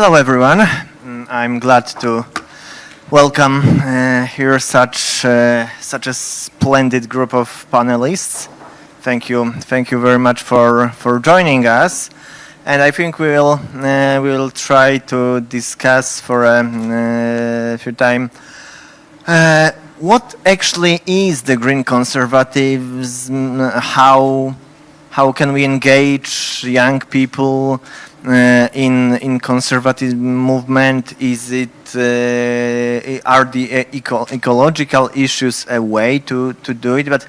Hello everyone. I'm glad to welcome here such a splendid group of panelists. Thank you very much for joining us. And I think we'll try to discuss for a few time what actually is the green conservatism. How can we engage young people in conservative movement? Is it are the ecological issues a way to do it? But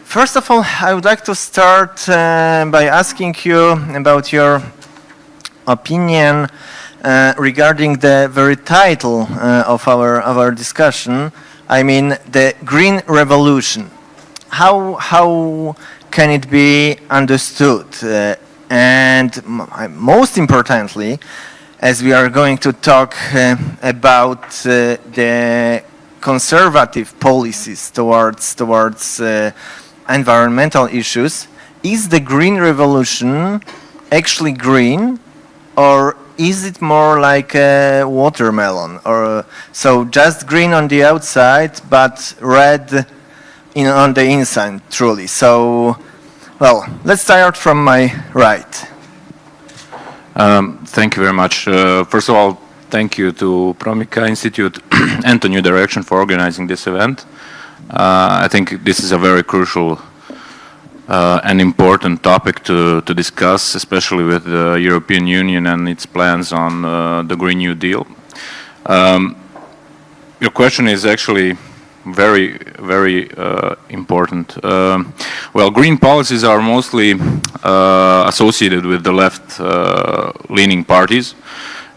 first of all, I would like to start by asking you about your opinion regarding the very title of our discussion. I mean, the Green Revolution. How can it be understood? And most importantly, as we are going to talk about the conservative policies towards environmental issues, is the Green Revolution actually green, or is it more like a watermelon, or so just green on the outside but red on the inside? Truly, so. Well, let's start from my right. Thank you very much. First of all, thank you to Promika Institute and to New Direction for organizing this event. I think this is a very crucial and important topic to discuss, especially with the European Union and its plans on the Green New Deal. Your question is actually very important. Well, green policies are mostly associated with the left-leaning parties,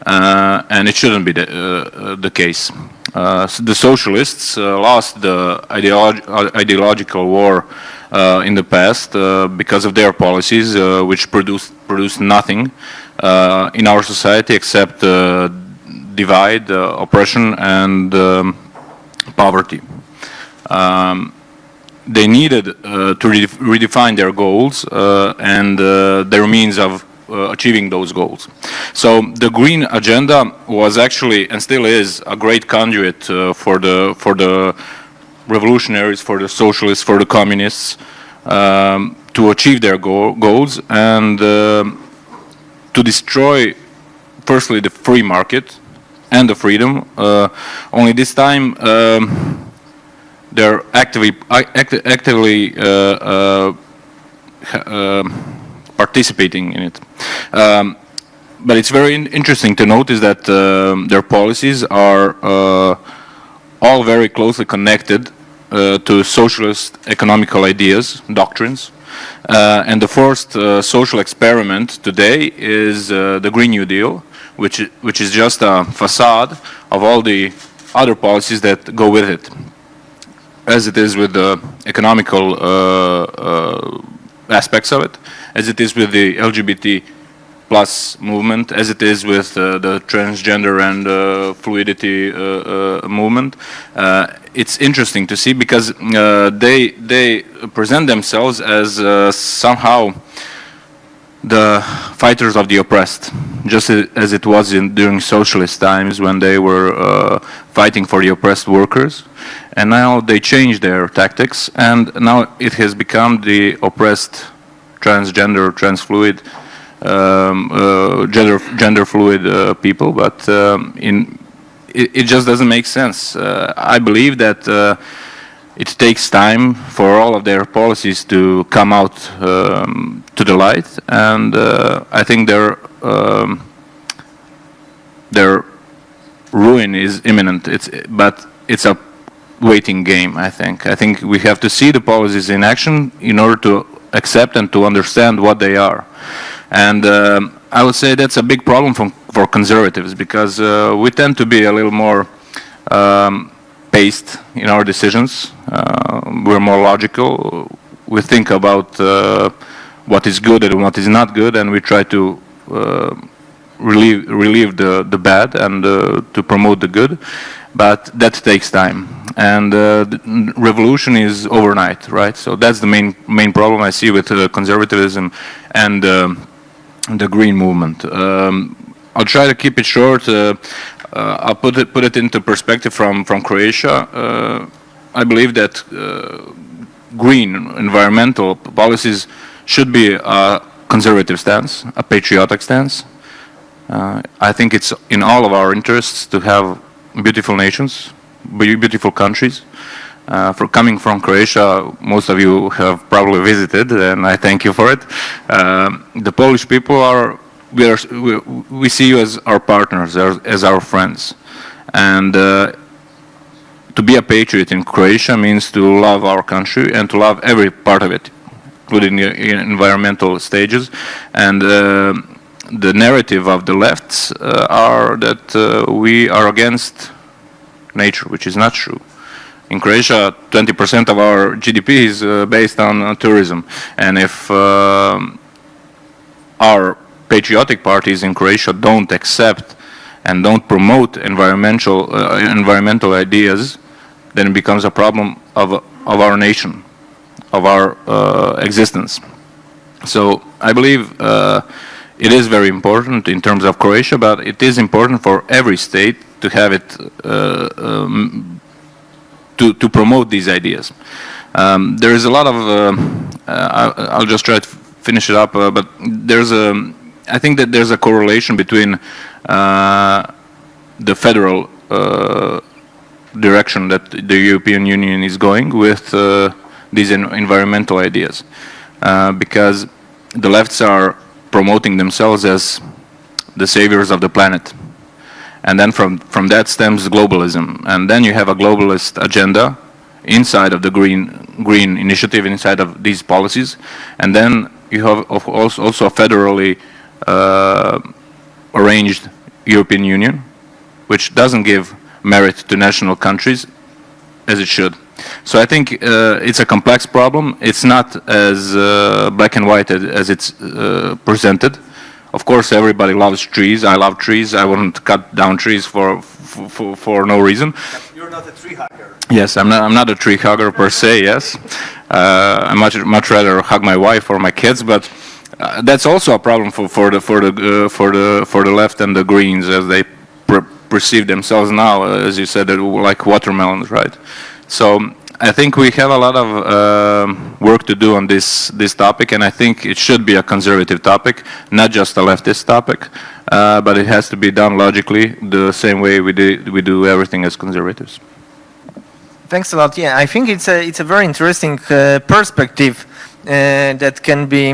and it shouldn't be the case. The socialists lost the ideological war in the past because of their policies, which produced nothing in our society except divide, oppression, and poverty. They needed to redefine their goals and their means of achieving those goals. So the green agenda was actually, and still is, a great conduit for the revolutionaries, for the socialists, for the communists to achieve their goals and to destroy, firstly, the free market and the freedom. Only this time they're actively participating in it. But it's very interesting to notice that their policies are all very closely connected to socialist economical ideas, doctrines. And the first social experiment today is the Green New Deal, which is just a facade of all the other policies that go with it, as it is with the economical aspects of it, as it is with the LGBT plus movement, as it is with the transgender and fluidity movement. It's interesting to see because they present themselves as somehow the fighters of the oppressed, just as it was during socialist times when they were fighting for the oppressed workers. And now they changed their tactics, and now it has become the oppressed transgender, transfluid, gender fluid people. But it just doesn't make sense. I believe that it takes time for all of their policies to come out to the light, and I think their ruin is imminent. But it's a waiting game. I think we have to see the policies in action in order to accept and to understand what they are. And I would say that's a big problem for conservatives, because we tend to be a little more paced in our decisions. We're more logical. We think about what is good and what is not good, and we try to relieve the bad and to promote the good. But that takes time, and the revolution is overnight, right? So that's the main problem I see with conservatism and the green movement. I'll try to keep it short. I'll put it into perspective from Croatia. I believe that green environmental policies should be a conservative stance, a patriotic stance. I think it's in all of our interests to have beautiful nations, beautiful countries. For coming from Croatia, most of you have probably visited, and I thank you for it. The Polish people we see you as our partners, as our friends, and to be a patriot in Croatia means to love our country and to love every part of it, including the environmental stages. And the narrative of the lefts are that we are against nature, which is not true. In Croatia, 20% of our GDP is based on tourism, and if our patriotic parties in Croatia don't accept and don't promote environmental ideas, then it becomes a problem of our nation, of our existence. So I believe it is very important in terms of Croatia, but it is important for every state to have it to promote these ideas. There is a lot of I'll just try to finish it up, but I think that there's a correlation between the federal direction that the European Union is going with these environmental ideas, because the lefts are promoting themselves as the saviors of the planet, and then from that stems globalism, and then you have a globalist agenda inside of the green initiative, inside of these policies, and then you have also a federally arranged European Union, which doesn't give merit to national countries as it should. So I think it's a complex problem. It's not as black and white as it's presented. Of course, everybody loves trees. I love trees. I wouldn't cut down trees for no reason. You're not a tree hugger. Yes, I'm not a tree hugger per se. Yes, I much rather hug my wife or my kids, but. That's also a problem for the left and the Greens, as they perceive themselves now, as you said, like watermelons, right? So I think we have a lot of work to do on this topic, and I think it should be a conservative topic, not just a leftist topic, but it has to be done logically, the same way we do everything as conservatives. Thanks a lot. Yeah, I think it's a very interesting perspective that can be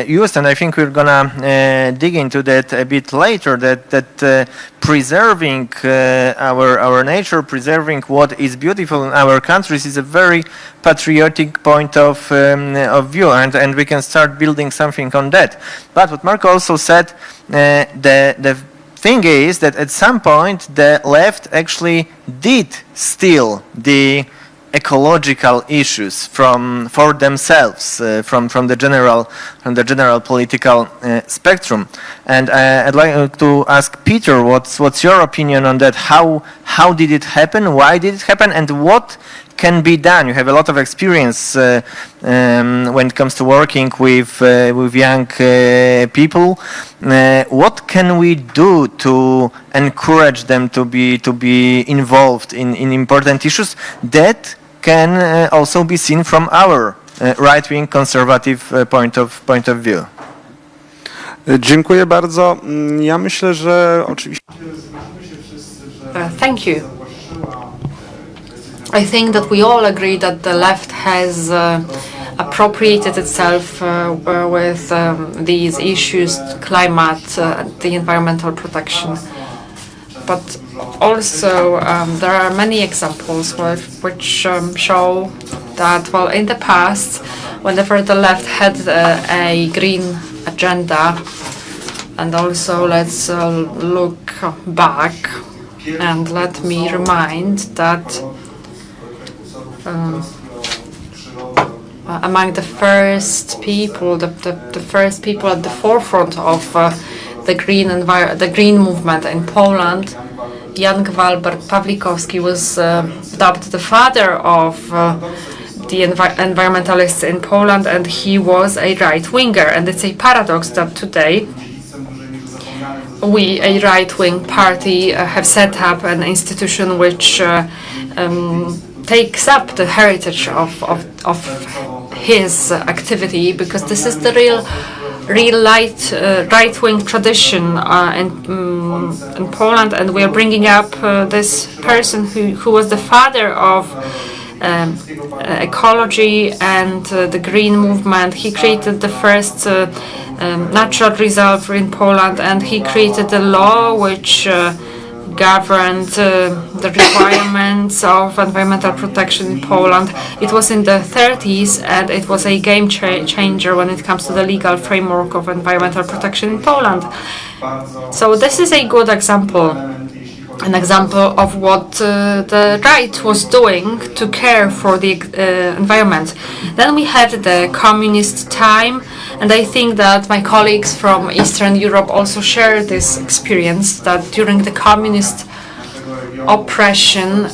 used, and I think we're gonna dig into that a bit later. That preserving our nature, preserving what is beautiful in our countries, is a very patriotic point of view, and we can start building something on that. But what Marko also said, the thing is that at some point the left actually did steal the ecological issues for themselves from the general political spectrum. And I'd like to ask Peter, what's your opinion on that? How did it happen? Why did it happen? And what can be done? You have a lot of experience when it comes to working with young people. What can we do to encourage them to be involved in important issues that can also be seen from our right-wing conservative point of view? Dziękuję bardzo. Ja myślę, że oczywiście. Thank you. I think that we all agree that the left has appropriated itself with these issues, climate, the environmental protection. But also there are many examples which show that, well, in the past, whenever the left had a green agenda, and also let's look back, and let me remind that among the first people, the first people at the forefront of the green movement in Poland, Jan Gwalbert Pawlikowski was dubbed the father of the environmentalists in Poland, and he was a right-winger. And it's a paradox that today we, a right-wing party, have set up an institution which takes up the heritage of his activity, because this is the real right-wing tradition in Poland, and we are bringing up this person who was the father of ecology and the green movement. He created the first natural reserve in Poland, and he created a law which governed the requirements of environmental protection in Poland. It was in the 30s, and it was a game changer when it comes to the legal framework of environmental protection in Poland. So this is a good example, an example of what the right was doing to care for the environment. Then we had the communist time, and I think that my colleagues from Eastern Europe also share this experience, that during the communist oppression,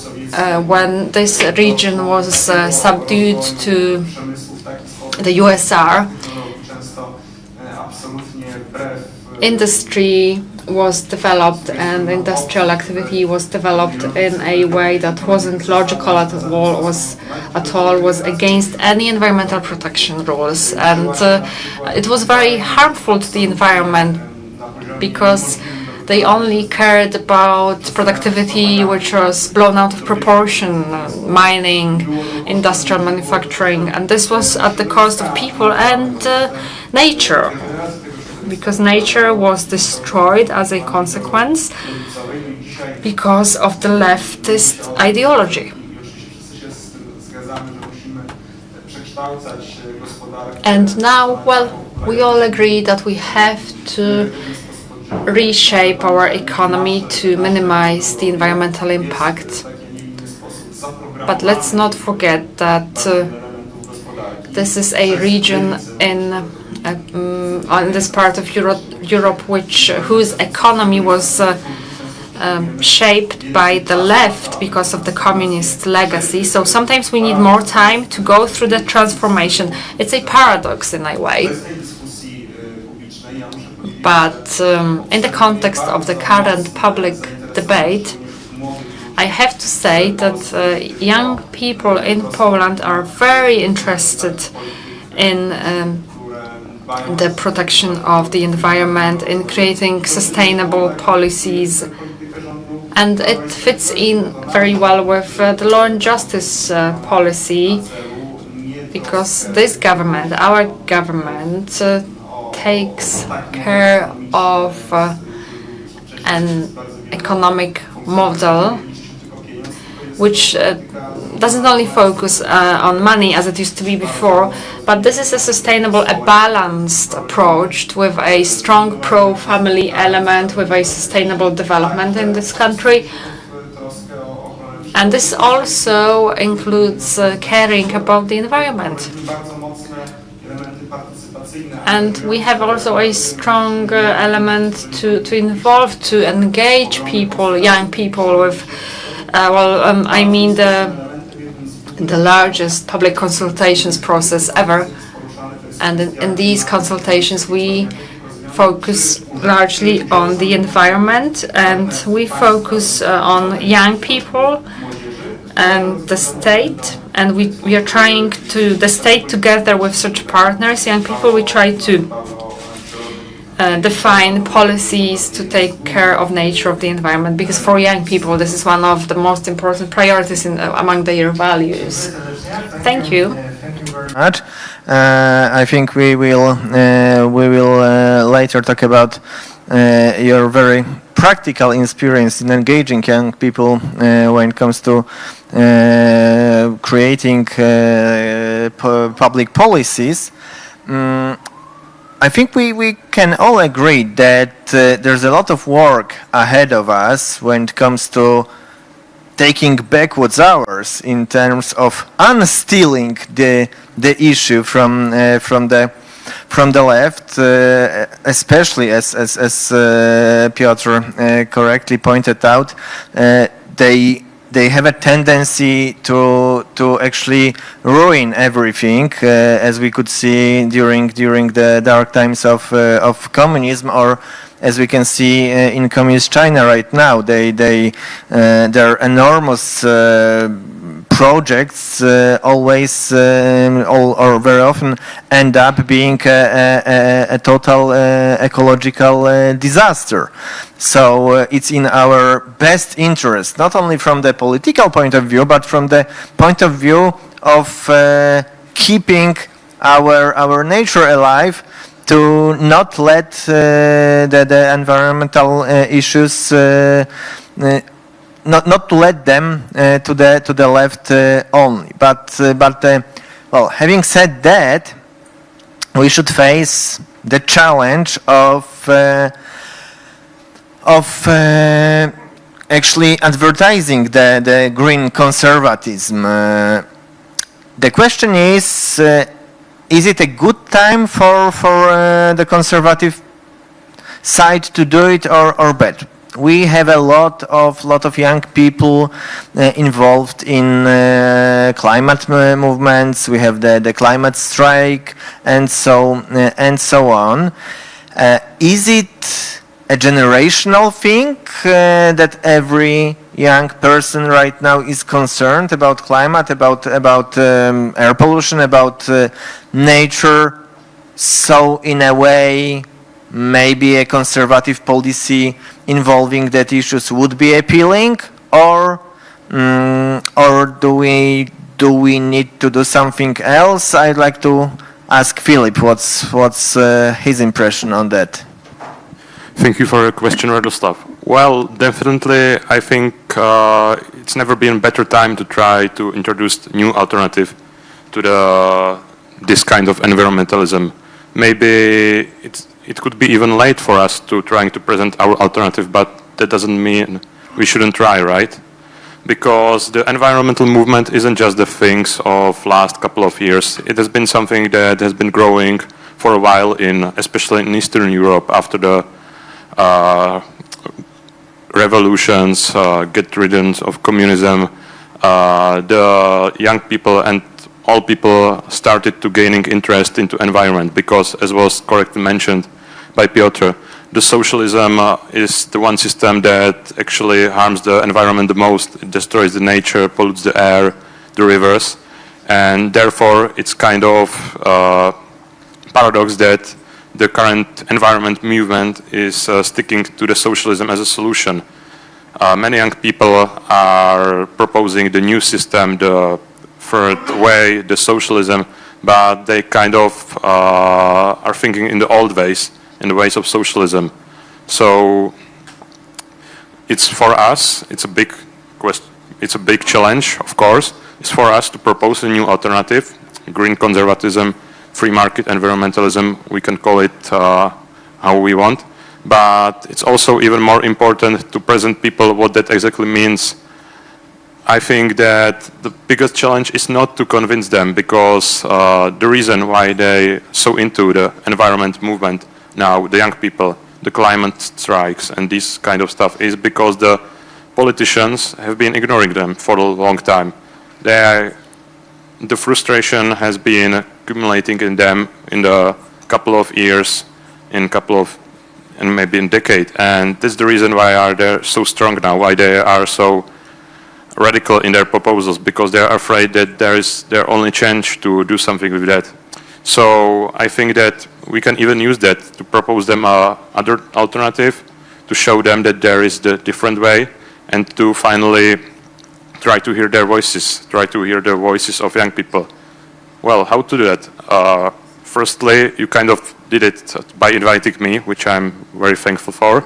when this region was subdued to the USSR, industry was developed, and industrial activity was developed in a way that wasn't logical at all, was against any environmental protection rules, and it was very harmful to the environment, because they only cared about productivity which was blown out of proportion, mining, industrial manufacturing, and this was at the cost of people and nature, because nature was destroyed as a consequence because of the leftist ideology. And now, well, we all agree that we have to reshape our economy to minimize the environmental impact. But let's not forget that this is a region on this part of Europe whose economy was shaped by the left because of the communist legacy. So sometimes we need more time to go through the transformation. It's a paradox in a way. But in the context of the current public debate, I have to say that young people in Poland are very interested in the protection of the environment, in creating sustainable policies, and it fits in very well with the law and justice policy, because this government, our government, takes care of an economic model which doesn't only focus on money as it used to be before, but this is a sustainable, a balanced approach with a strong pro-family element, with a sustainable development in this country. And this also includes caring about the environment. And we have also a strong element to involve, to engage people, young people with I mean the largest public consultations process ever, and in these consultations we focus largely on the environment, and we focus on young people and the state, and we are trying to, the state together with such partners, young people, we try to define policies to take care of nature, of the environment, because for young people this is one of the most important priorities among their values. Thank you. Thank you very much. I think we will later talk about your very practical experience in engaging young people when it comes to creating public policies. I think we can all agree that there's a lot of work ahead of us when it comes to taking back what's ours in terms of unstealing the issue from the left, especially as Piotr correctly pointed out, they have a tendency to actually ruin everything, as we could see during the dark times of communism, or as we can see in communist China right now. Their enormous projects always or very often end up being a total ecological disaster. So it's in our best interest, not only from the political point of view, but from the point of view of keeping our nature alive, to not let the environmental issues not to let them to the left only. But well, having said that, we should face the challenge of actually advertising the green conservatism. The question is it a good time for the conservative side to do it, or bad? We have a lot of young people involved in climate movements. We have the climate strike and so on. Is it a generational thing that every young person right now is concerned about climate, about air pollution, about nature? So in a way, maybe a conservative policy involving that issues would be appealing, or do we need to do something else? I'd like to ask Filip what's his impression on that. Thank you for your question, Radosław. Well, definitely, I think it's never been a better time to try to introduce new alternative to this kind of environmentalism. Maybe it could be even late for us to trying to present our alternative, but that doesn't mean we shouldn't try, right? Because the environmental movement isn't just the things of last couple of years. It has been something that has been growing for a while, especially in Eastern Europe after the revolutions, get rid of communism. The young people and all people started to gaining interest into environment because, as was correctly mentioned by Piotr, the socialism is the one system that actually harms the environment the most. It destroys the nature, pollutes the air, the rivers, and therefore it's kind of paradox that the current environment movement is sticking to the socialism as a solution. Many young people are proposing the new system, the third way, the socialism, but they kind of are thinking in the old ways, in the ways of socialism. So it's for us, it's a big question, it's a big challenge, of course. It's for us to propose a new alternative, green conservatism, free market environmentalism, we can call it how we want. But it's also even more important to present people what that exactly means. I think that the biggest challenge is not to convince them, because the reason why they so into the environment movement now, the young people, the climate strikes and this kind of stuff, is because the politicians have been ignoring them for a long time. The frustration has been accumulating in them in the couple of years, and maybe in decade, and that's the reason why they're so strong now, why they are so radical in their proposals, because they're afraid that there is their only chance to do something with that. So I think that we can even use that to propose them other alternative, to show them that there is the different way, and to finally try to hear their voices, try to hear the voices of young people. Well, how to do that? Firstly, you kind of did it by inviting me, which I'm very thankful for.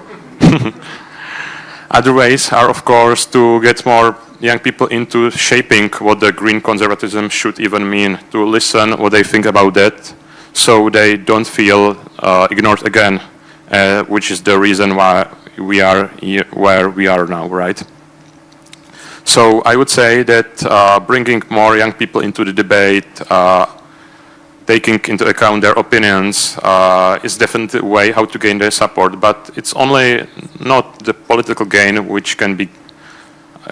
Other ways are, of course, to get more young people into shaping what the green conservatism should even mean, to listen what they think about that, so they don't feel ignored again, which is the reason why we are here, where we are now, right? So I would say that bringing more young people into the debate, taking into account their opinions, is definitely a way how to gain their support, but it's only not the political gain which can be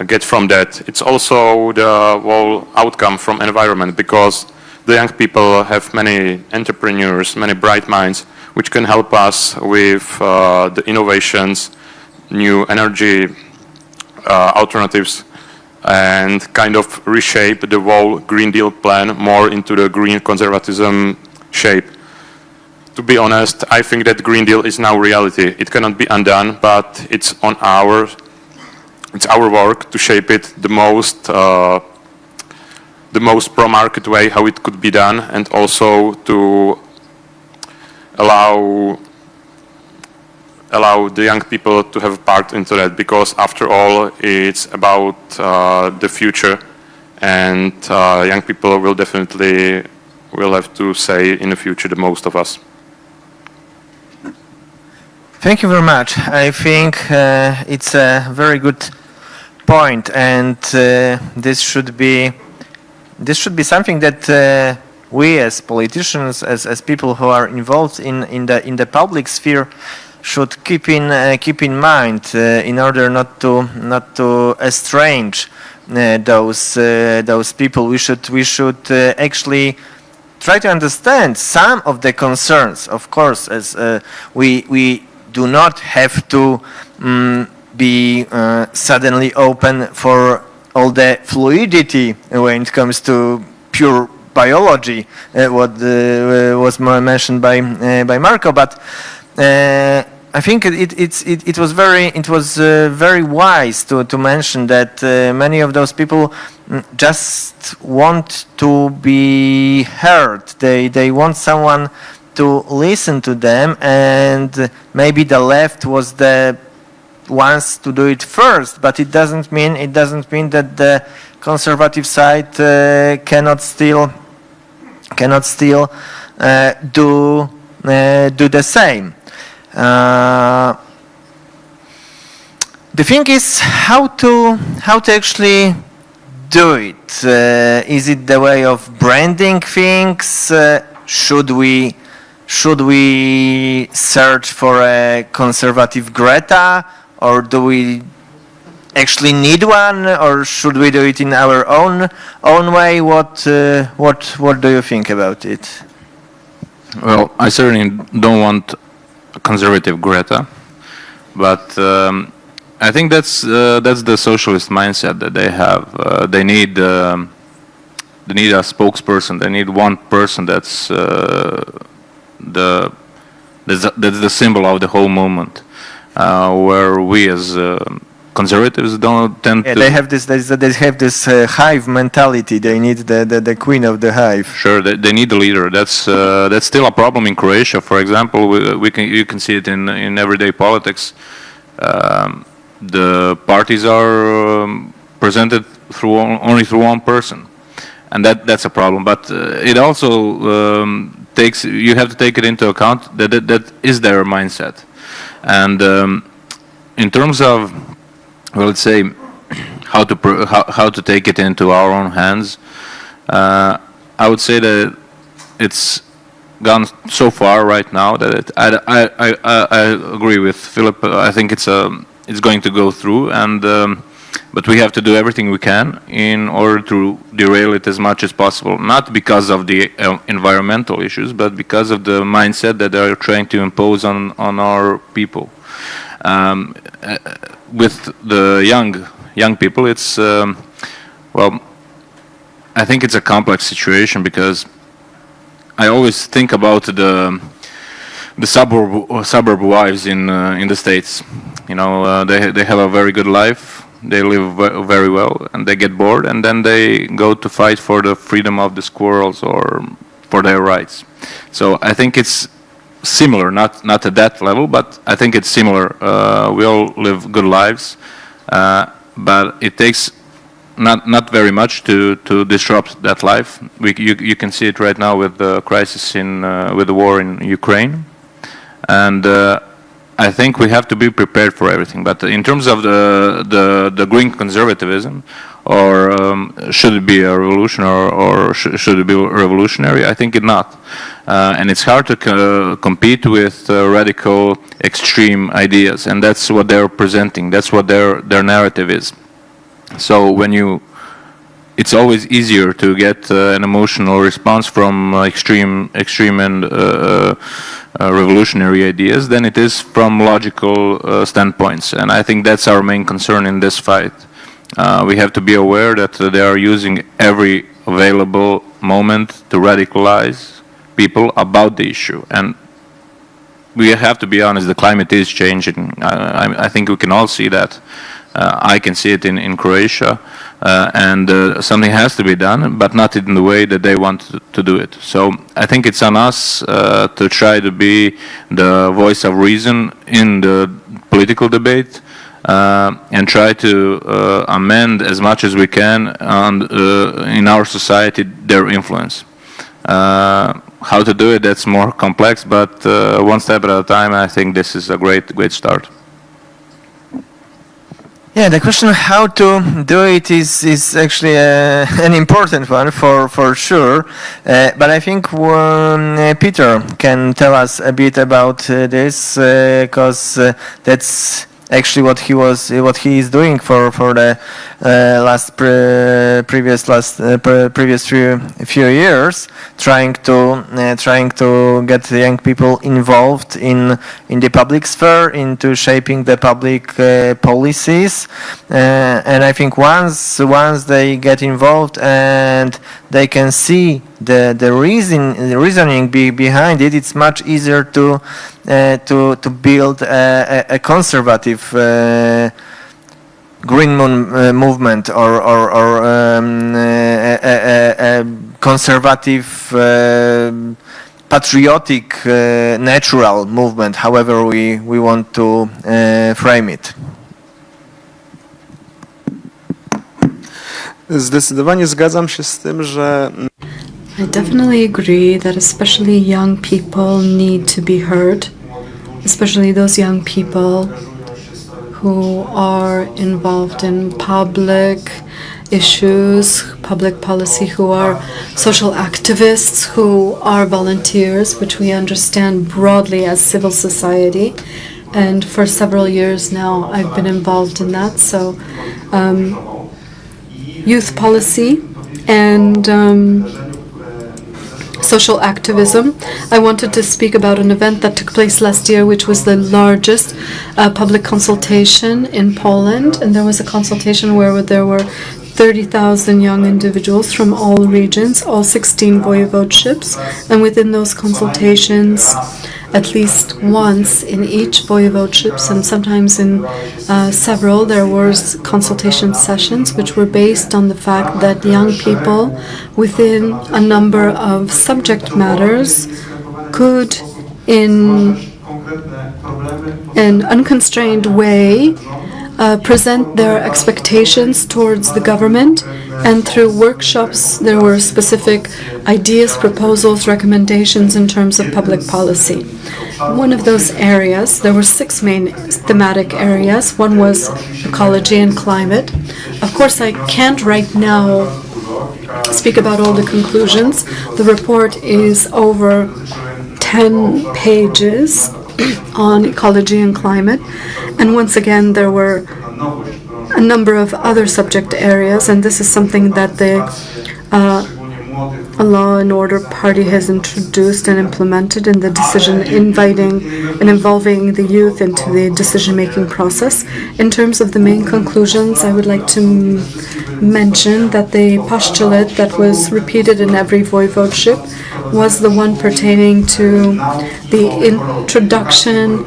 get from that. It's also the whole outcome from environment, because the young people have many entrepreneurs, many bright minds which can help us with the innovations, new energy alternatives, and kind of reshape the whole Green Deal plan more into the green conservatism shape. To be honest, I think that Green Deal is now reality. It cannot be undone, but it's our work to shape it the most pro-market way how it could be done, and also to allow the young people to have a part into that, because after all, it's about the future, and young people will definitely have to say in the future the most of us. Thank you very much. I think it's a very good point, and this should be something that we as politicians, as people who are involved in the public sphere, should keep in mind in order not to estrange those people. We should actually try to understand some of the concerns. Of course, as we do not have to be suddenly open for all the fluidity when it comes to pure biology, what was mentioned by Marko, but I think it was very wise to mention that many of those people just want to be heard. They want someone to listen to them, and maybe the left was the ones to do it first, but it doesn't mean that the conservative side cannot still do the same. The thing is how to actually do it. Is it the way of branding things? Should we search for a conservative Greta, or do we actually need one, or should we do it in our own way? What do you think about it? Well, I certainly don't want a conservative Greta, but I think that's the socialist mindset that they have. They need a spokesperson. They need one person that's the symbol of the whole movement. Where we as conservatives don't tend to. They have this hive mentality. They need the queen of the hive. Sure, they need a leader. That's still a problem in Croatia. For example, you can see it in everyday politics. The parties are presented only through one person, and that's a problem. But it also you have to take it into account that is their mindset. And in terms of, well, let's say, how to take it into our own hands, I would say that it's gone so far right now that I agree with Filip. I think it's going to go through, and but we have to do everything we can in order to derail it as much as possible. Not because of the environmental issues, but because of the mindset that they're trying to impose on our people. With the young people, it's well, I think it's a complex situation, because I always think about the suburb wives in the States. You know, they have a very good life. They live very well, and they get bored, and then they go to fight for the freedom of the squirrels or for their rights. So I think it's similar, not at that level, but I think it's similar. We all live good lives, but it takes not very much to disrupt that life. You can see it right now with the crisis with the war in Ukraine, and I think we have to be prepared for everything. But in terms of the green conservatism, or should it be a revolution, or should it be revolutionary? I think it not. And it's hard to compete with radical, extreme ideas, and that's what they're presenting. That's what their narrative is. So it's always easier to get an emotional response from extreme and revolutionary ideas than it is from logical standpoints. And I think that's our main concern in this fight. We have to be aware that they are using every available moment to radicalize people about the issue. And we have to be honest, the climate is changing. I think we can all see that. I can see it in Croatia, and something has to be done, but not in the way that they want to do it. So I think it's on us to try to be the voice of reason in the political debate, and try to amend as much as we can in our society their influence. How to do it, that's more complex, but one step at a time, I think this is a great start. Yeah, the question of how to do it is actually an important one for sure. But I think Peter can tell us a bit about this, because that's actually what he is doing for the previous few years, trying to get the young people involved in the public sphere, into shaping the public policies, and I think once they get involved and they can see the reasoning behind it, it's much easier to build a conservative green movement or a conservative patriotic natural movement, however we want to frame it. Zdecydowanie zgadzam się z tym, że I definitely agree that especially young people need to be heard, especially those young people who are involved in public issues, public policy, who are social activists, who are volunteers, which we understand broadly as civil society. And for several years now, I've been involved in that. So youth policy and social activism. I wanted to speak about an event that took place last year, which was the largest public consultation in Poland. And there was a consultation where there were 30,000 young individuals from all regions, all 16 voivodeships. And within those consultations, at least once in each voivodeships, and sometimes in several, there was consultation sessions which were based on the fact that young people within a number of subject matters could, in an unconstrained way, present their expectations towards the government, and through workshops there were specific ideas, proposals, recommendations in terms of public policy. One of those areas, there were 6 main thematic areas. One was ecology and climate. Of course, I can't right now speak about all the conclusions. The report is over 10 pages on ecology and climate. And once again, there were a number of other subject areas, and this is something that the Law and Order Party has introduced and implemented in the decision, inviting and involving the youth into the decision-making process. In terms of the main conclusions, I would like to mention that the postulate that was repeated in every voivodeship was the one pertaining to the introduction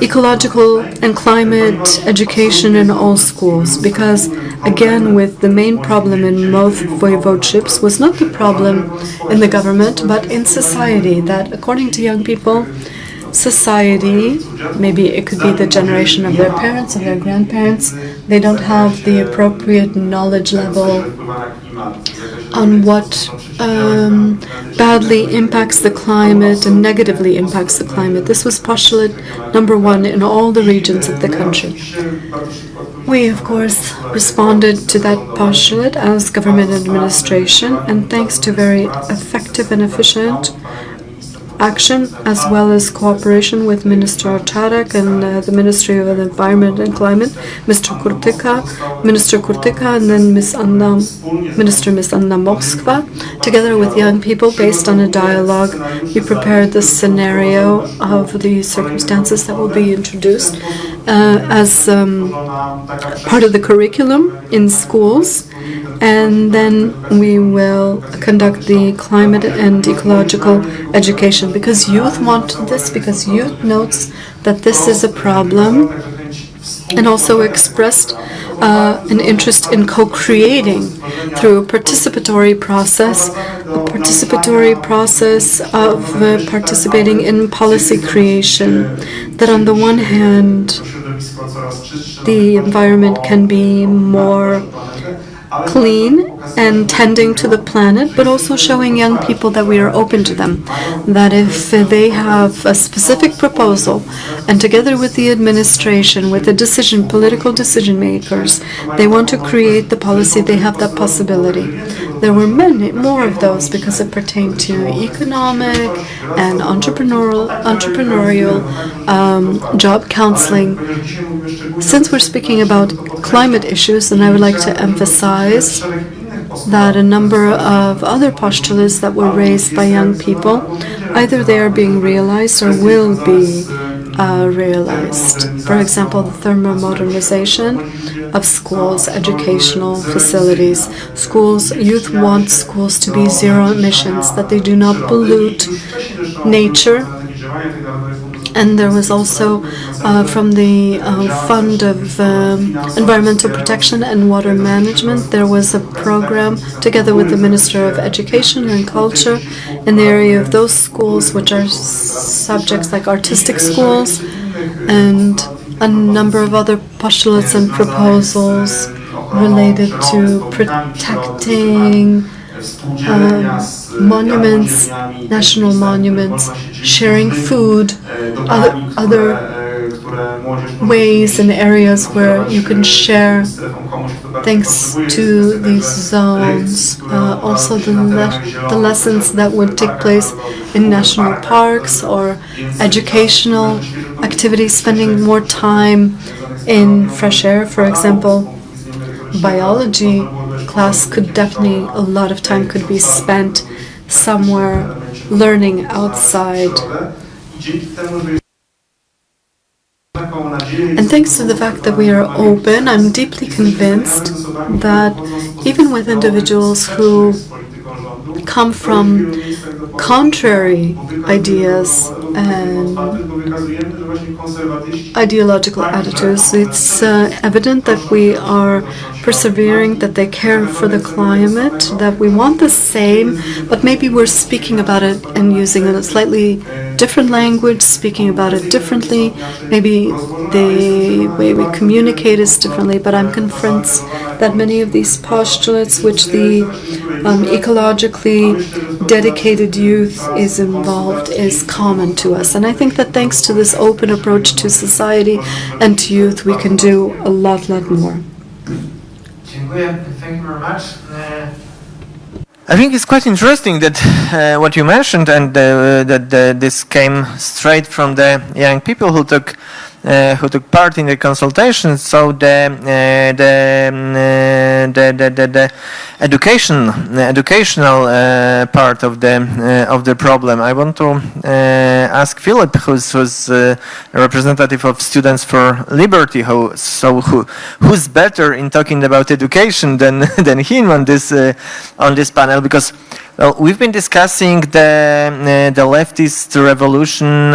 ecological and climate education in all schools, because again, with the main problem in most voivodeships was not the problem in the government but in society, that according to young people, society, maybe it could be the generation of their parents, of their grandparents, they don't have the appropriate knowledge level on what badly impacts the climate and negatively impacts the climate. This was postulate number 1 in all the regions of the country. We, of course, responded to that postulate as government administration, and thanks to very effective and efficient action as well as cooperation with Minister Arczarek and the Ministry of the Environment and Climate, Minister Kurtyka, and then Miss Anna Moskva. Together with young people, based on a dialogue, we prepared the scenario of the circumstances that will be introduced as part of the curriculum in schools. And then we will conduct the climate and ecological education, because youth want this, because youth notes that this is a problem, and also expressed an interest in co-creating through a participatory process of participating in policy creation, that on the one hand the environment can be more clean and tending to the planet, but also showing young people that we are open to them, that if they have a specific proposal and together with the administration, with the political decision makers, they want to create the policy, they have that possibility. There were many more of those because it pertained to economic and entrepreneurial job counseling. Since we're speaking about climate issues, then I would like to emphasize that a number of other postulates that were raised by young people, either they are being realized or will be realized. For example, the thermomodernization of schools, educational facilities. Youth want schools to be zero emissions, that they do not pollute nature. And there was also from the Fund of Environmental Protection and Water Management, there was a program together with the Minister of Education and Culture in the area of those schools which are subjects like artistic schools, and a number of other postulates and proposals related to protecting monuments, national monuments, sharing food, other ways and areas where you can share thanks to these zones. Also the lessons that would take place in national parks or educational activities, spending more time in fresh air, for example. Biology class could definitely, a lot of time could be spent somewhere learning outside. And thanks to the fact that we are open, I'm deeply convinced that even with individuals who come from contrary ideas and ideological attitudes, it's evident that we are persevering, that they care for the climate, that we want the same, but maybe we're speaking about it and using a slightly different language, speaking about it differently. Maybe the way we communicate is differently, but I'm convinced that many of these postulates which the ecologically dedicated youth is involved is common to us. And I think that thanks to this open approach to society and to youth, we can do a lot more. Thank you very much. I think it's quite interesting that what you mentioned, and that this came straight from the young people who took part in the consultation. So the educational part of the problem. I want to ask Filip, who's a representative of Students for Liberty, who's better in talking about education than him on this panel, because well, we've been discussing the leftist revolution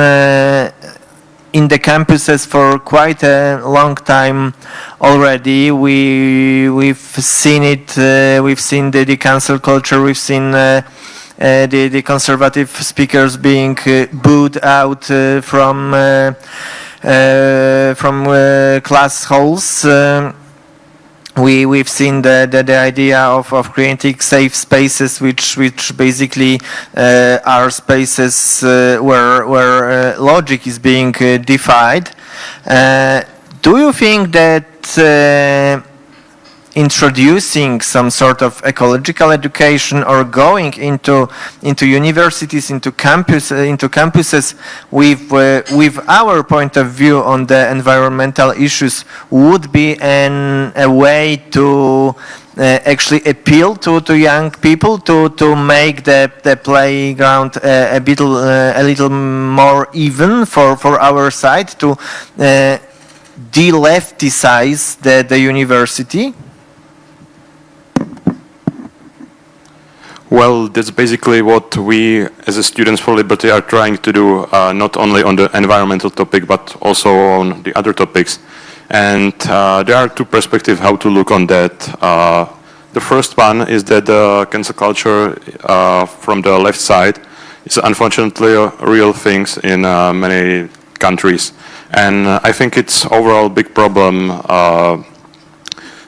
in the campuses for quite a long time already. We've seen it. We've seen the cancel culture. We've seen the conservative speakers being booed out from class halls. We've seen the idea of creating safe spaces, which basically are spaces where logic is being defied. Do you think that introducing some sort of ecological education or going into universities, into campuses with our point of view on the environmental issues would be a way to actually appeal to young people to make the playground a little more even for our side, to de-lefticize the university? Well, that's basically what we, as a Students for Liberty, are trying to do, not only on the environmental topic, but also on the other topics. And there are two perspectives how to look on that. The first one is that the cancel culture from the left side is unfortunately a real thing in many countries. And I think it's overall a big problem,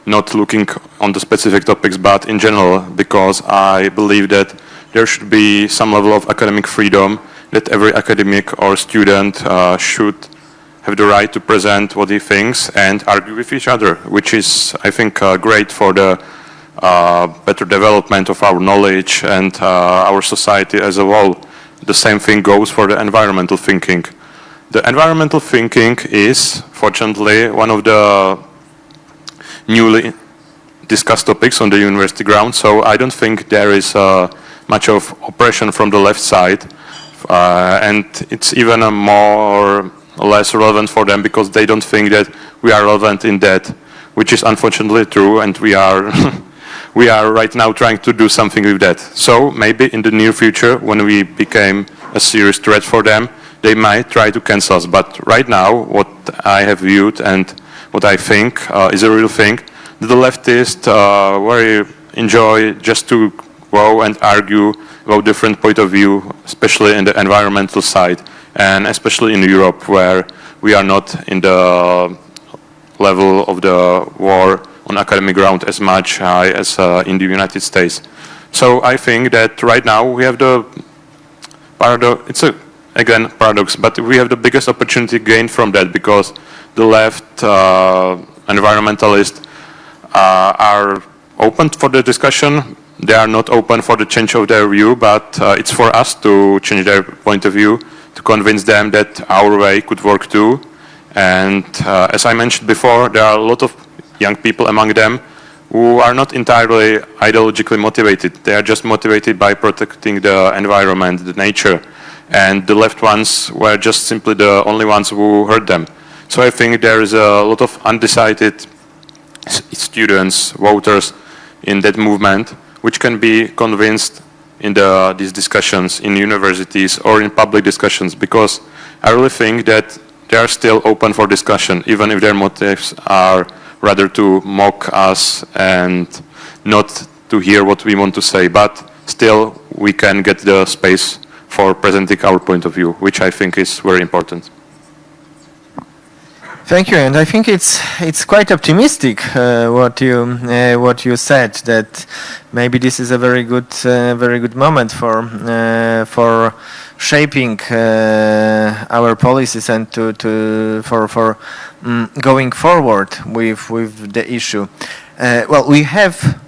not looking on the specific topics, but in general, because I believe that there should be some level of academic freedom, that every academic or student should have the right to present what he thinks and argue with each other, which is, I think, great for the better development of our knowledge and our society as a whole. The same thing goes for the environmental thinking. The environmental thinking is, fortunately, one of the newly discussed topics on the university ground, so I don't think there is much of oppression from the left side, and it's even more or less relevant for them because they don't think that we are relevant in that, which is unfortunately true, and we are we are right now trying to do something with that. So maybe in the near future, when we became a serious threat for them, they might try to cancel us. But right now, what I have viewed and what I think is a real thing, that the leftists very enjoy just to go and argue about different point of view, especially in the environmental side, and especially in Europe, where we are not in the level of the war on academic ground as much as in the United States. So I think that right now we have the paradox. It's a again paradox, but we have the biggest opportunity gained from that because the left environmentalists are open for the discussion. They are not open for the change of their view, but it's for us to change their point of view, to convince them that our way could work too. And as I mentioned before, there are a lot of young people among them who are not entirely ideologically motivated. They are just motivated by protecting the environment, the nature. And the left ones were just simply the only ones who heard them. So I think there is a lot of undecided students, voters in that movement, which can be convinced in these discussions in universities or in public discussions, because I really think that they are still open for discussion, even if their motives are rather to mock us and not to hear what we want to say. But still, we can get the space for presenting our point of view, which I think is very important. Thank you, and I think it's quite optimistic what you said, that maybe this is a very good moment for shaping our policies and for going forward with the issue. Well, we have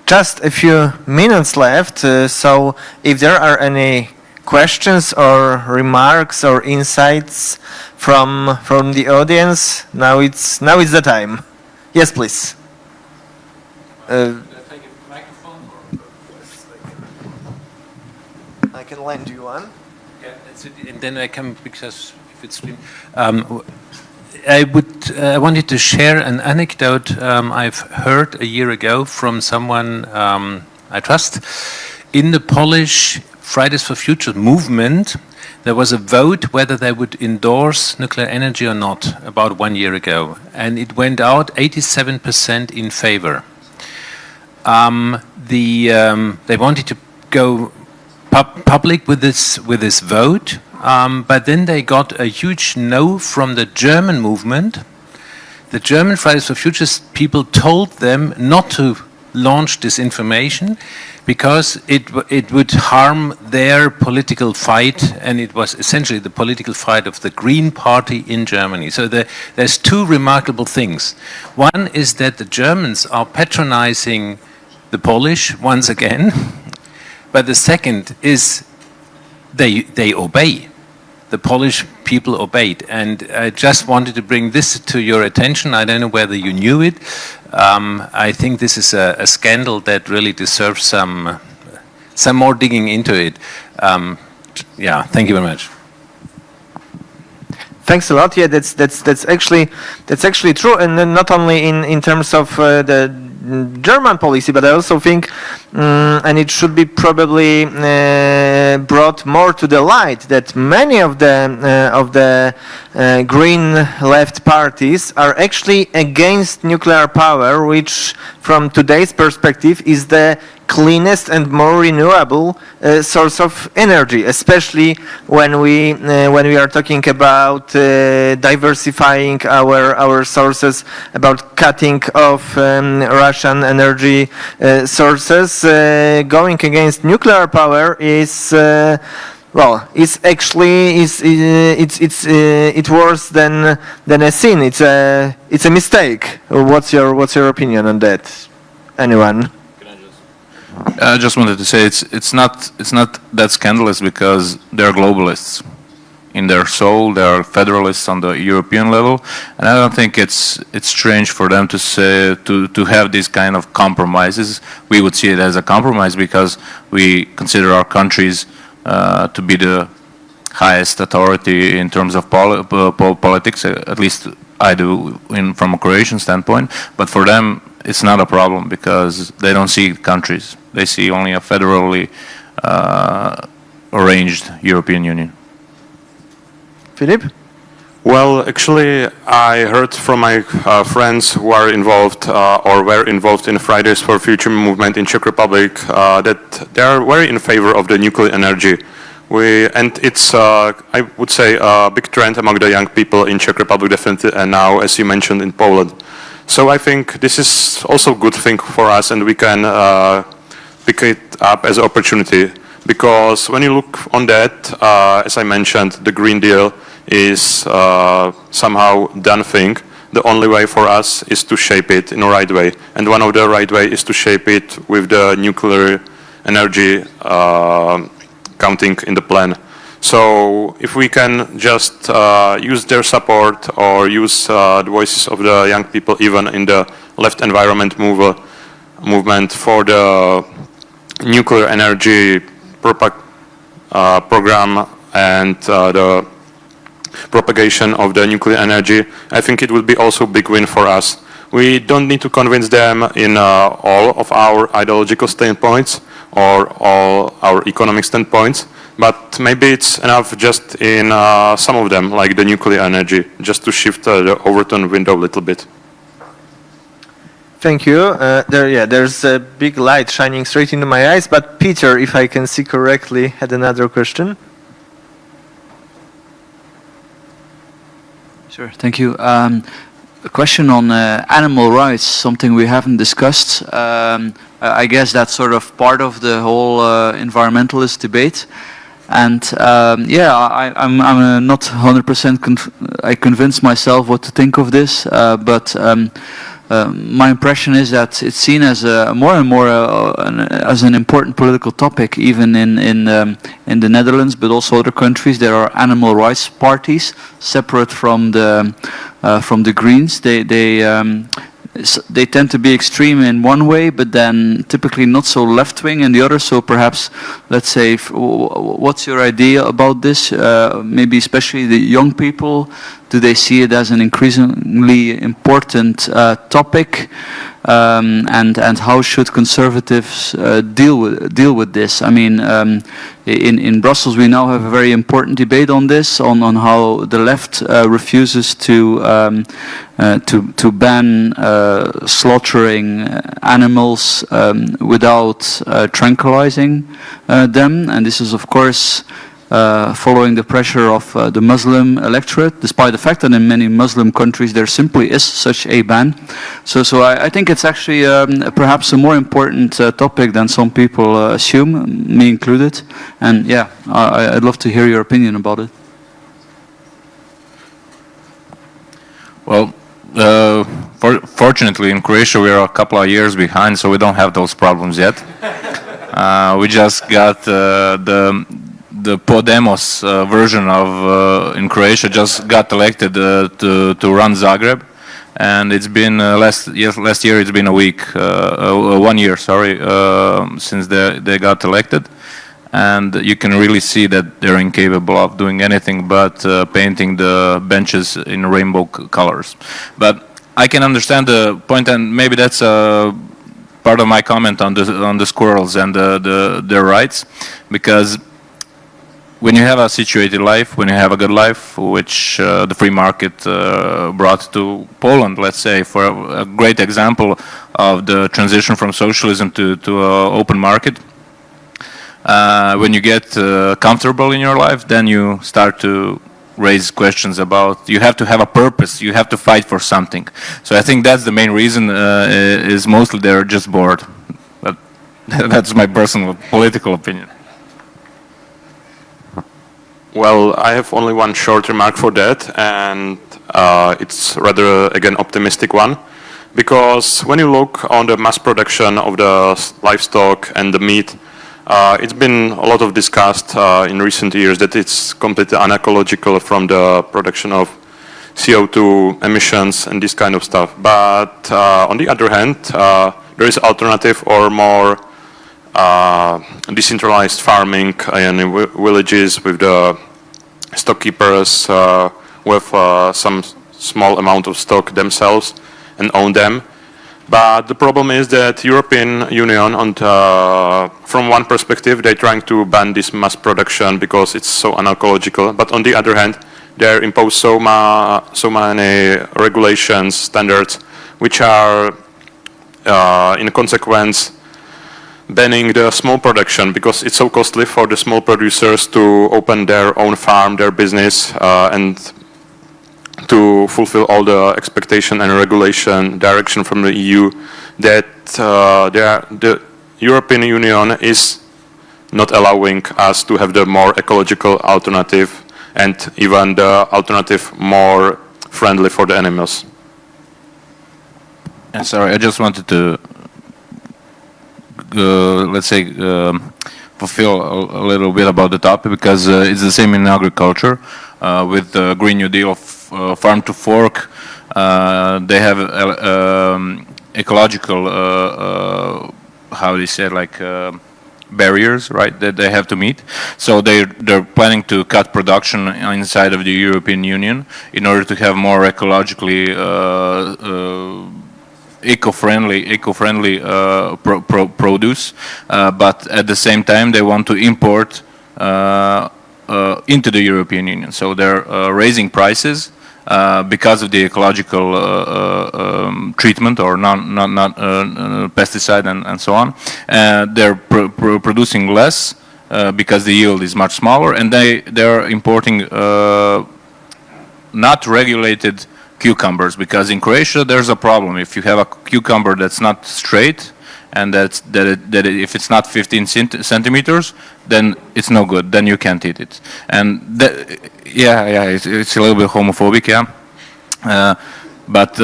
just a few minutes left, so if there are any questions or remarks or insights from the audience, now it's the time. Yes, please. I can lend you one. Yeah, that's it. And then I come, because if it's I wanted to share an anecdote I've heard a year ago from someone I trust. In the Polish Fridays for Future movement, there was a vote whether they would endorse nuclear energy or not about 1 year ago, and it went out 87% in favor. They wanted to go public with this vote, but then they got a huge no from the German movement. The German Fridays for Future people told them not to launch disinformation because it would harm their political fight, and it was essentially the political fight of the Green Party in Germany. So there's two remarkable things. One is that the Germans are patronizing the Polish once again, but the second is they obey. The Polish people obeyed, and I just wanted to bring this to your attention. I don't know whether you knew it. I think this is a scandal that really deserves some more digging into it. Yeah, thank you very much. Thanks a lot. Yeah, that's actually true, and then not only in terms of the German policy, but I also think, and it should be probably brought more to the light, that many of the green left parties are actually against nuclear power, which, from today's perspective, is the cleanest and more renewable source of energy, especially when we are talking about diversifying our sources, about cutting off Russian energy sources. Going against nuclear power is well, it's worse than a sin. It's a mistake. What's your opinion on that? Anyone? I just wanted to say it's not that scandalous because they're globalists in their soul. They are federalists on the European level, and I don't think it's strange for them to say to have these kind of compromises. We would see it as a compromise because we consider our countries to be the highest authority in terms of politics. At least I do, from a Croatian standpoint. But for them, it's not a problem because they don't see countries. They see only a federally arranged European Union. Filip? Well, actually, I heard from my friends who are involved or were involved in Fridays for Future movement in Czech Republic that they are very in favor of the nuclear energy. And it's, I would say, a big trend among the young people in Czech Republic, definitely, and now, as you mentioned, in Poland. So I think this is also a good thing for us, and we can pick it up as an opportunity. Because when you look on that, as I mentioned, the Green Deal is somehow done thing. The only way for us is to shape it in the right way. And one of the right way is to shape it with the nuclear energy counting in the plan. So if we can just use their support or use the voices of the young people, even in the left environment movement for the nuclear energy program and the propagation of the nuclear energy, I think it would be also a big win for us. We don't need to convince them in all of our ideological standpoints or all our economic standpoints, but maybe it's enough just in some of them, like the nuclear energy, just to shift the Overton window a little bit. Thank you. There's a big light shining straight into my eyes, but Peter, if I can see correctly, had another question. Sure, thank you. A question on animal rights, something we haven't discussed. I guess that's sort of part of the whole environmentalist debate. And I'm not 100% I convinced myself what to think of this, but my impression is that it's seen as more and more as an important political topic, even in the Netherlands, but also other countries. There are animal rights parties separate from the Greens. They tend to be extreme in one way, but then typically not so left-wing in the other. So perhaps, let's say, what's your idea about this? Maybe especially the young people, do they see it as an increasingly important topic? And how should conservatives deal with this? I mean, in Brussels we now have a very important debate on this, on how the left refuses to ban slaughtering animals without tranquilizing them, and this is of course following the pressure of the Muslim electorate, despite the fact that in many Muslim countries there simply is such a ban. So I think it's actually perhaps a more important topic than some people assume, me included. And yeah, I'd love to hear your opinion about it. Well, fortunately in Croatia we are a couple of years behind, so we don't have those problems yet. We just got the Podemos version of in Croatia just got elected to run Zagreb, and it's been last year it's been a week, 1 year, sorry, since they got elected, and you can really see that they're incapable of doing anything but painting the benches in rainbow colors. But I can understand the point, and maybe that's part of my comment on the squirrels and their rights, because when you have a situated life, when you have a good life, which the free market brought to Poland, let's say, for a great example of the transition from socialism to open market, when you get comfortable in your life, then you start to raise questions about, you have to have a purpose, you have to fight for something. So I think that's the main reason, is mostly they're just bored. But that's my personal political opinion. Well, I have only one short remark for that, and it's rather, again, optimistic one. Because when you look on the mass production of the livestock and the meat, it's been a lot of discussed in recent years that it's completely unecological from the production of CO2 emissions and this kind of stuff. But on the other hand, there is alternative or more decentralized farming in villages with the stockkeepers with some small amount of stock themselves and own them. But the problem is that European Union, from one perspective, they're trying to ban this mass production because it's so unecological. But on the other hand, they impose so many regulations, standards, which are, in consequence, banning the small production because it's so costly for the small producers to open their own farm, their business, and to fulfill all the expectation and regulation direction from the EU, that the European Union is not allowing us to have the more ecological alternative and even the alternative more friendly for the animals. And sorry, I just wanted to, let's say, fulfill a little bit about the topic, because it's the same in agriculture. With the Green New Deal of farm to fork, they have ecological, how do you say, like barriers, right, that they have to meet. So they're planning to cut production inside of the European Union in order to have more ecologically eco-friendly produce, but at the same time they want to import into the European Union. So they're raising prices because of the ecological treatment or not pesticide and so on. They're producing less because the yield is much smaller, and they're importing not regulated cucumbers, because in Croatia there's a problem. If you have a cucumber that's not straight, and if it's not 15 centimeters, then it's no good. Then you can't eat it. And it's a little bit homophobic, yeah. But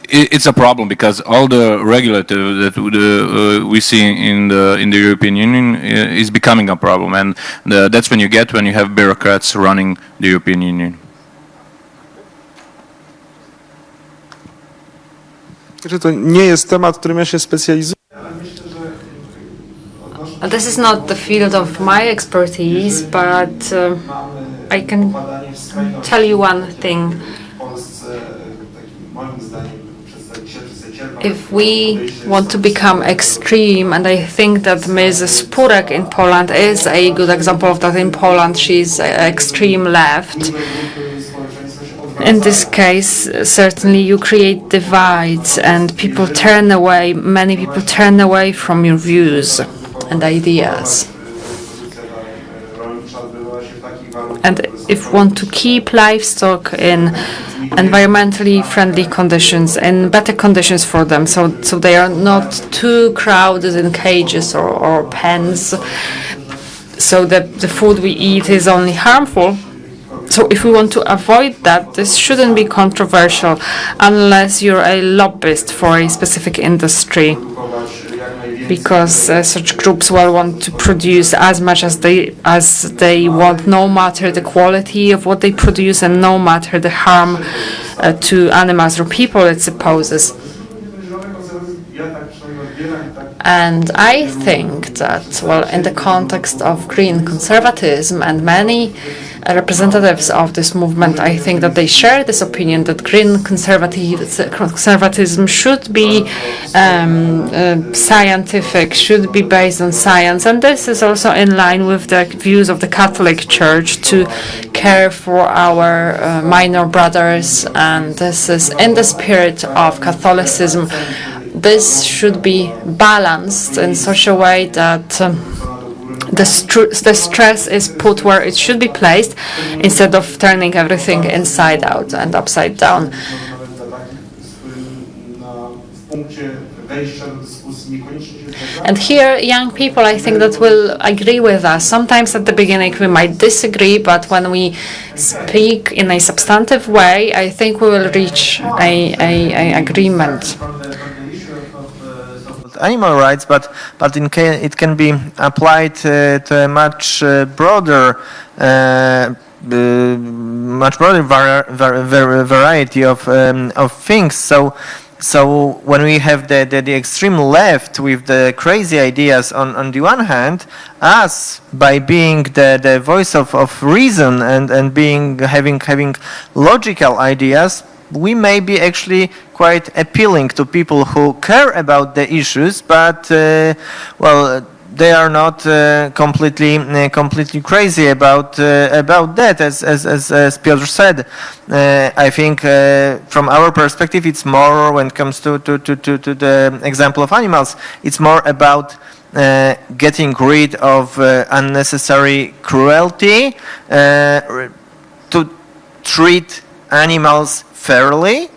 it's a problem because all the regulative that we see in the European Union is becoming a problem, and that's when you have bureaucrats running the European Union. To nie jest temat, którym ja się specjalizuję. This is not the field of my expertise, but I can tell you one thing. If we want to become extreme, and I think that Ms. Spurek in Poland is a good example of that in Poland, she's extreme left. In this case, certainly you create divides and people turn away, many people turn away from your views and ideas. and if we want to keep livestock in environmentally friendly conditions and better conditions for them, so they are not too crowded in cages or pens, so that the food we eat is only harmful. So if we want to avoid that, this shouldn't be controversial unless you're a lobbyist for a specific industry, because such groups will want to produce as much as they want, no matter the quality of what they produce and no matter the harm to animals or people it supposes. And I think that, well, in the context of green conservatism and many representatives of this movement, I think that they share this opinion that green conservatism should be scientific, should be based on science, and this is also in line with the views of the Catholic Church to care for our minor brothers, and this is in the spirit of Catholicism. This should be balanced in such a way that the stress is put where it should be placed, instead of turning everything inside out and upside down. And here, young people, I think that will agree with us. Sometimes at the beginning we might disagree, but when we speak in a substantive way, I think we will reach a agreement. Animal rights, but it can be applied to a much broader variety of things. So when we have the extreme left with the crazy ideas on the one hand, us by being the voice of reason and having logical ideas, we may be actually quite appealing to people who care about the issues, but they are not completely crazy about that. As Piotr said, I think from our perspective, it's more, when it comes to the example of animals, it's more about getting rid of unnecessary cruelty, to treat animals fairly,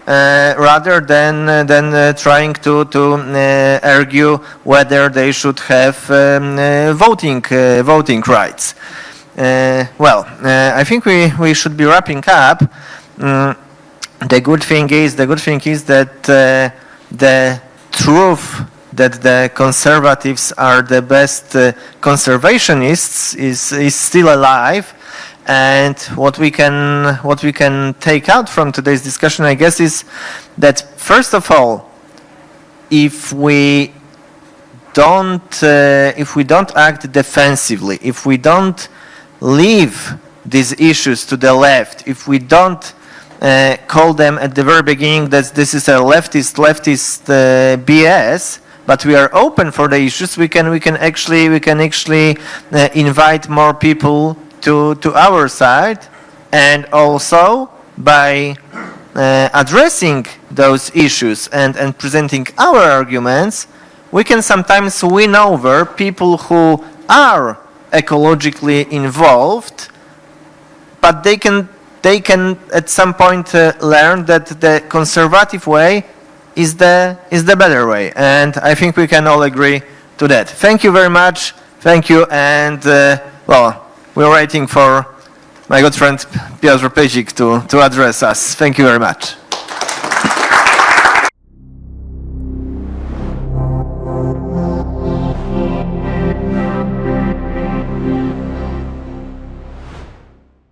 rather than trying to argue whether they should have voting rights. I think we should be wrapping up. The good thing is that the truth that the conservatives are the best conservationists is still alive. And what we can take out from today's discussion, I guess, is that first of all, if we don't act defensively, if we don't leave these issues to the left, if we don't call them at the very beginning that this is a leftist BS, but we are open for the issues, we can actually invite more people to our side, and also by addressing those issues and presenting our arguments, we can sometimes win over people who are ecologically involved, but they can at some point learn that the conservative way is the better way, and I think we can all agree to that. Thank you very much. Thank you, and we're waiting for my good friend Piotr Mazurek to address us. Thank you very much.